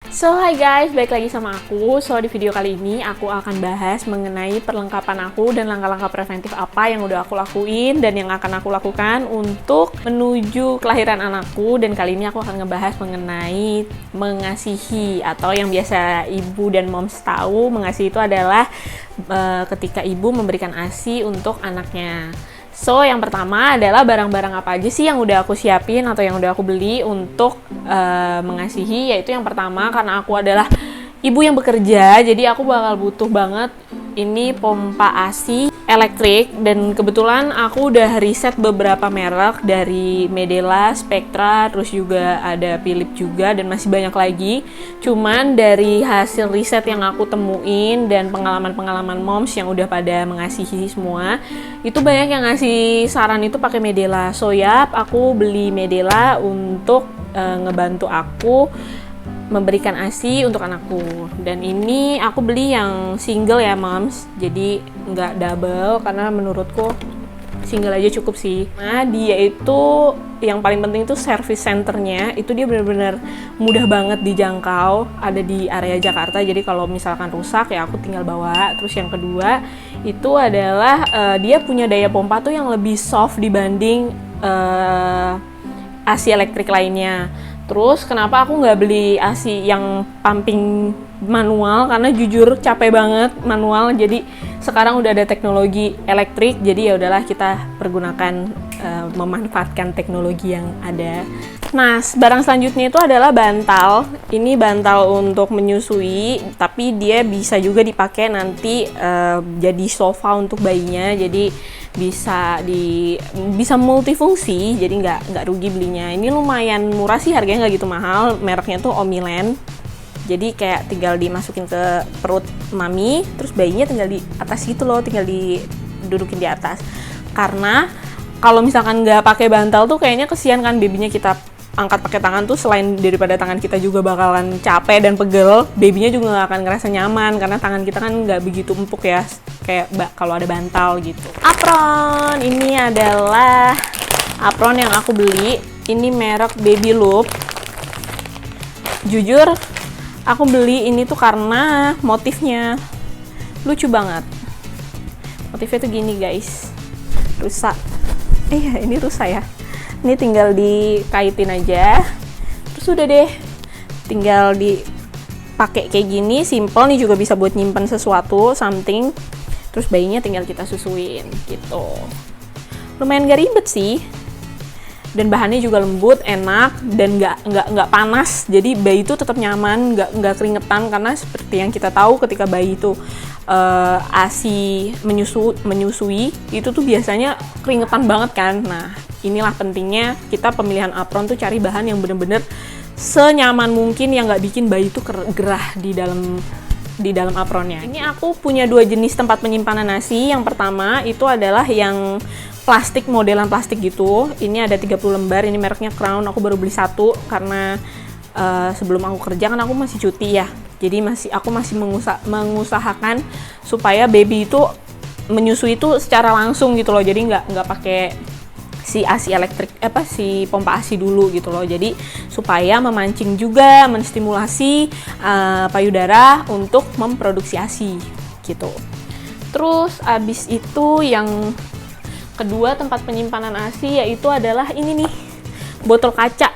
So hi guys, balik lagi sama aku. So di video kali ini aku akan bahas mengenai perlengkapan aku dan langkah-langkah preventif apa yang udah aku lakuin dan yang akan aku lakukan untuk menuju kelahiran anakku. Dan kali ini aku akan ngebahas mengenai mengasihi, atau yang biasa ibu dan moms tahu, mengasihi itu adalah ketika ibu memberikan ASI untuk anaknya. So, yang pertama adalah barang-barang apa aja sih yang udah aku siapin atau yang udah aku beli untuk mengasihi. Yaitu yang pertama, karena aku adalah ibu yang bekerja, jadi aku bakal butuh banget ini pompa ASI elektrik. Dan kebetulan aku udah riset beberapa merek dari Medela, Spectra, terus juga ada Philips juga, dan masih banyak lagi. Cuman dari hasil riset yang aku temuin dan pengalaman-pengalaman moms yang udah pada mengasihi semua, itu banyak yang ngasih saran itu pakai Medela. So yap, aku beli Medela untuk ngebantu aku memberikan ASI untuk anakku. Dan ini aku beli yang single ya moms, jadi nggak double, karena menurutku single aja cukup sih. Nah, dia itu yang paling penting itu service centernya, itu dia benar-benar mudah banget dijangkau, ada di area Jakarta. Jadi kalau misalkan rusak ya aku tinggal bawa. Terus yang kedua itu adalah dia punya daya pompa tuh yang lebih soft dibanding ASI elektrik lainnya. Terus kenapa aku nggak beli ASI yang pumping manual, karena jujur capek banget manual. Jadi sekarang udah ada teknologi elektrik, jadi ya udahlah kita pergunakan memanfaatkan teknologi yang ada. Nah, barang selanjutnya itu adalah bantal. Ini bantal untuk menyusui, tapi dia bisa juga dipakai nanti jadi sofa untuk bayinya. Jadi bisa multifungsi, jadi nggak rugi belinya. Ini lumayan murah sih, harganya nggak gitu mahal. Mereknya tuh Omiland. Jadi kayak tinggal dimasukin ke perut mami, terus bayinya tinggal di atas gitu loh, tinggal didudukin di atas. Karena kalau misalkan nggak pakai bantal tuh kayaknya kesian kan babynya kita angkat pakai tangan tuh, selain daripada tangan kita juga bakalan capek dan pegel, babynya juga nggak akan ngerasa nyaman karena tangan kita kan nggak begitu empuk ya, kayak kalau ada bantal gitu. Apron, ini adalah apron yang aku beli. Ini merek Baby Loop. Jujur, aku beli ini tuh karena motifnya lucu banget. Motifnya tuh gini guys, rusa. Ini rusa ya. Ini tinggal dikaitin aja, terus udah deh, tinggal dipakai kayak gini, simple nih, juga bisa buat nyimpen sesuatu, something. Terus bayinya tinggal kita susuin gitu. Lumayan gak ribet sih, dan bahannya juga lembut, enak, dan nggak panas. Jadi bayi itu tetap nyaman, nggak keringetan, karena seperti yang kita tahu ketika bayi itu ASI menyusui itu tuh biasanya keringetan banget kan. Nah, inilah pentingnya kita pemilihan apron tuh cari bahan yang bener-bener senyaman mungkin, yang nggak bikin bayi itu gerah di dalam apronnya. Ini aku punya 2 jenis tempat penyimpanan ASI. Yang pertama itu adalah yang plastik, modelan plastik gitu. Ini ada 30 lembar, ini mereknya Crown. Aku baru beli 1 karena sebelum aku kerja kan aku masih cuti ya. Jadi aku masih mengusahakan supaya baby itu menyusui itu secara langsung gitu loh. Jadi nggak pakai si ASI elektrik, si pompa ASI dulu gitu loh. Jadi supaya memancing juga, menstimulasi payudara untuk memproduksi ASI gitu. Terus abis itu yang kedua tempat penyimpanan ASI yaitu adalah ini nih, botol kaca.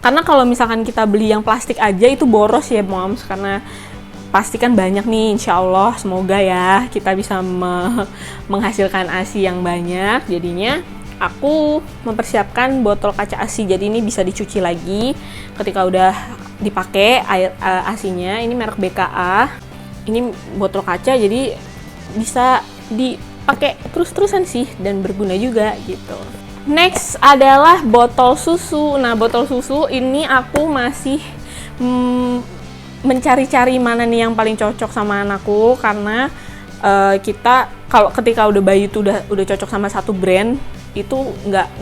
Karena kalau misalkan kita beli yang plastik aja itu boros ya moms, karena plastik kan banyak nih. Insya Allah semoga ya kita bisa menghasilkan ASI yang banyak. Jadinya aku mempersiapkan botol kaca ASI, jadi ini bisa dicuci lagi ketika udah dipakai air ASInya. Ini merek BKA. Ini botol kaca, jadi bisa dipakai terus-terusan sih, dan berguna juga gitu. Next adalah botol susu. Nah, botol susu ini aku masih mencari-cari mana nih yang paling cocok sama anakku, karena kita ketika udah bayi itu udah cocok sama satu brand, itu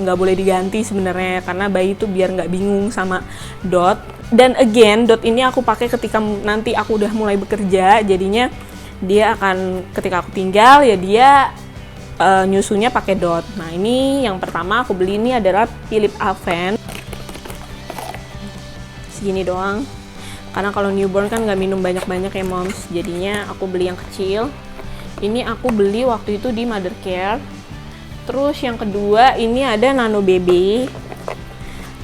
nggak boleh diganti sebenarnya, karena bayi itu biar nggak bingung sama Dot. Dan again, Dot ini aku pakai ketika nanti aku udah mulai bekerja, jadinya dia akan, ketika aku tinggal ya dia nyusunya pakai Dot. Nah, ini yang pertama aku beli ini adalah Philips Avent, segini doang. Karena kalau newborn kan nggak minum banyak-banyak ya moms, jadinya aku beli yang kecil. Ini aku beli waktu itu di Mothercare. Terus yang kedua ini ada Nano BB.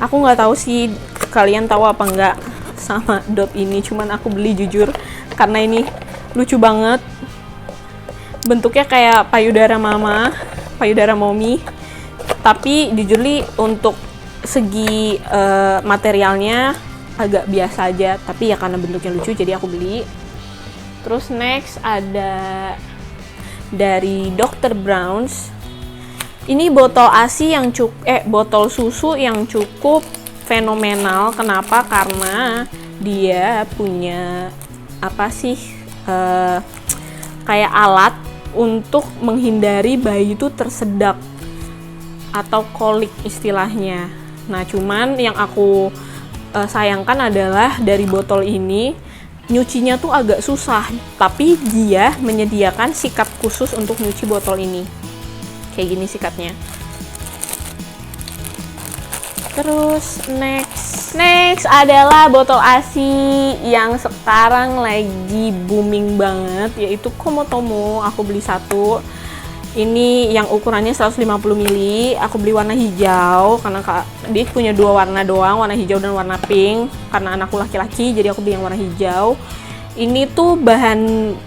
Aku nggak tahu sih kalian tahu apa nggak sama Dove ini, cuman aku beli jujur karena ini lucu banget. Bentuknya kayak payudara mama, payudara mommy. Tapi jujur li untuk segi materialnya agak biasa aja, tapi ya karena bentuknya lucu jadi aku beli. Terus next ada dari Dr. Brown's. Ini botol ASI yang botol susu yang cukup fenomenal. Kenapa? Karena dia punya apa sih kayak alat untuk menghindari bayi itu tersedak atau kolik istilahnya. Nah, cuman yang aku sayangkan adalah dari botol ini nyucinya tuh agak susah, tapi dia menyediakan sikat khusus untuk nyuci botol ini. Kayak gini sikatnya. Terus next adalah botol ASI yang sekarang lagi booming banget, yaitu Komotomo. Aku beli satu. Ini yang ukurannya 150 ml. Aku beli warna hijau karena dia punya dua warna doang, warna hijau dan warna pink. Karena anakku laki-laki, jadi aku beli yang warna hijau. Ini tuh bahan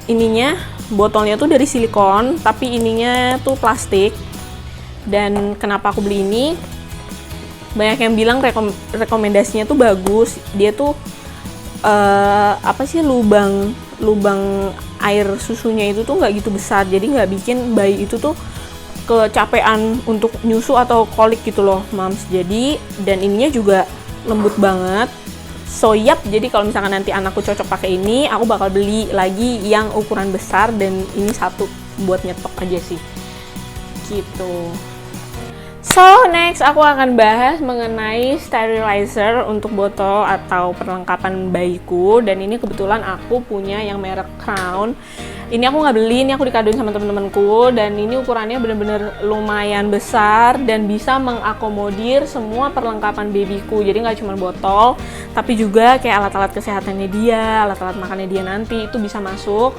ininya, botolnya tuh dari silikon, tapi ininya tuh plastik. Dan kenapa aku beli ini? Banyak yang bilang rekomendasinya tuh bagus. Dia tuh apa sih, lubang air susunya itu tuh nggak gitu besar, jadi nggak bikin bayi itu tuh kecapean untuk nyusu atau kolik gitu loh moms. Jadi dan ininya juga lembut banget. So yap, jadi kalau misalkan nanti anakku cocok pakai ini, aku bakal beli lagi yang ukuran besar, dan ini satu buat nyetok aja sih gitu. So next aku akan bahas mengenai sterilizer untuk botol atau perlengkapan bayiku, dan ini kebetulan aku punya yang merek Crown. Ini aku nggak beli, ini aku dikadoin sama temen-temenku, dan ini ukurannya bener-bener lumayan besar dan bisa mengakomodir semua perlengkapan babyku. Jadi nggak cuma botol, tapi juga kayak alat-alat kesehatannya dia, alat-alat makannya dia nanti itu bisa masuk.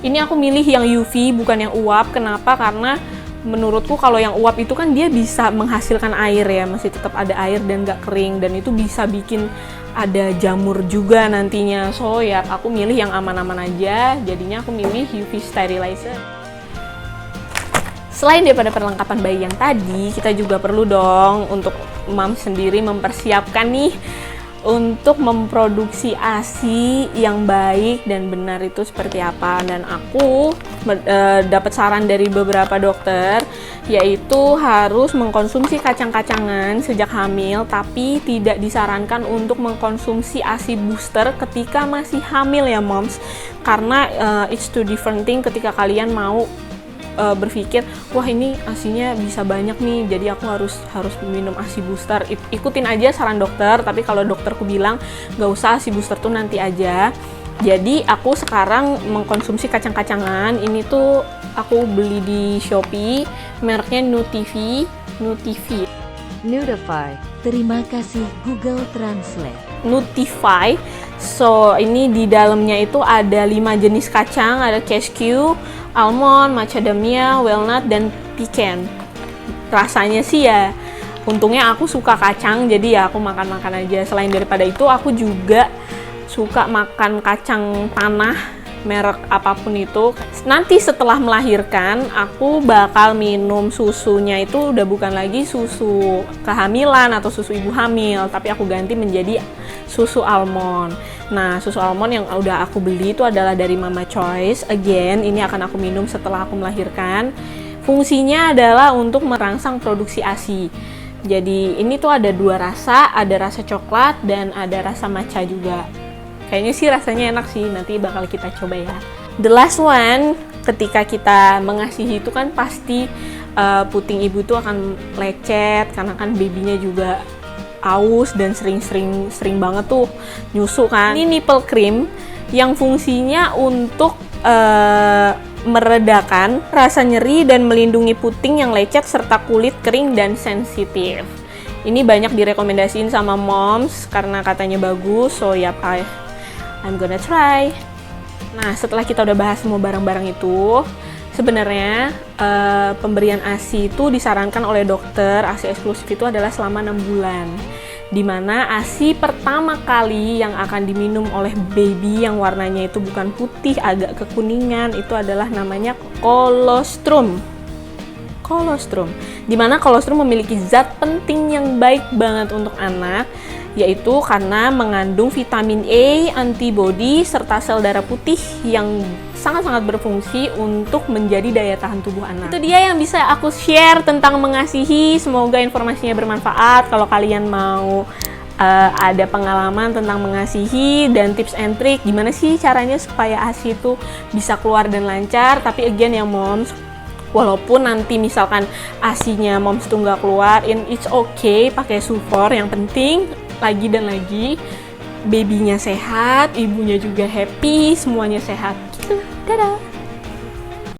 Ini aku milih yang UV bukan yang uap. Kenapa? Karena menurutku kalau yang uap itu kan dia bisa menghasilkan air ya, masih tetap ada air dan nggak kering, dan itu bisa bikin ada jamur juga nantinya. So ya aku milih yang aman-aman aja, jadinya aku milih UV sterilizer. Selain daripada perlengkapan bayi yang tadi, kita juga perlu dong untuk mom sendiri mempersiapkan nih untuk memproduksi ASI yang baik dan benar itu seperti apa. Dan aku dapat saran dari beberapa dokter, yaitu harus mengkonsumsi kacang-kacangan sejak hamil, tapi tidak disarankan untuk mengkonsumsi ASI booster ketika masih hamil ya moms, karena it's two different thing ketika kalian mau berpikir, wah ini ASINya bisa banyak nih, jadi aku harus minum ASI booster. Ikutin aja saran dokter, tapi kalau dokterku bilang nggak usah, ASI booster tuh nanti aja. Jadi aku sekarang mengkonsumsi kacang-kacangan. Ini tuh aku beli di Shopee, mereknya Nutivy. Nutify. Terima kasih Google Translate. Nutify. So ini di dalamnya itu ada 5 jenis kacang, ada cashew, almond, macadamia, walnut, dan pecan. Rasanya sih ya, untungnya aku suka kacang, jadi ya aku makan-makan aja. Selain daripada itu, aku juga suka makan kacang tanah, merek apapun itu. Nanti setelah melahirkan, aku bakal minum susunya itu udah bukan lagi susu kehamilan atau susu ibu hamil, tapi aku ganti menjadi susu almond. Nah, susu almond yang udah aku beli itu adalah dari Mama Choice. Again, ini akan aku minum setelah aku melahirkan. Fungsinya adalah untuk merangsang produksi ASI. Jadi ini tuh ada 2 rasa, ada rasa coklat dan ada rasa matcha juga. Kayaknya sih rasanya enak sih, nanti bakal kita coba ya. The last one, ketika kita mengasihi itu kan pasti puting ibu tuh akan lecet, karena kan babynya juga aus dan sering banget tuh nyusu kan. Ini nipple cream yang fungsinya untuk meredakan rasa nyeri dan melindungi puting yang lecet serta kulit kering dan sensitif. Ini banyak direkomendasiin sama moms karena katanya bagus. So ya I'm gonna try. Nah, setelah kita udah bahas semua barang-barang itu, sebenarnya pemberian ASI itu disarankan oleh dokter. ASI eksklusif itu adalah selama 6 bulan. Dimana ASI pertama kali yang akan diminum oleh baby yang warnanya itu bukan putih, agak kekuningan, itu adalah namanya kolostrum. Kolostrum. Dimana kolostrum memiliki zat penting yang baik banget untuk anak, yaitu karena mengandung vitamin E, antibodi, serta sel darah putih yang sangat-sangat berfungsi untuk menjadi daya tahan tubuh anak. Itu dia yang bisa aku share tentang mengasihi. Semoga informasinya bermanfaat. Kalau kalian mau ada pengalaman tentang mengasihi dan tips and trick, gimana sih caranya supaya ASI itu bisa keluar dan lancar. Tapi again ya moms, walaupun nanti misalkan ASI-nya moms tuh nggak keluar, it's okay, pakai sufor. Yang penting lagi dan lagi babynya sehat, ibunya juga happy, semuanya sehat gitu. Dadah.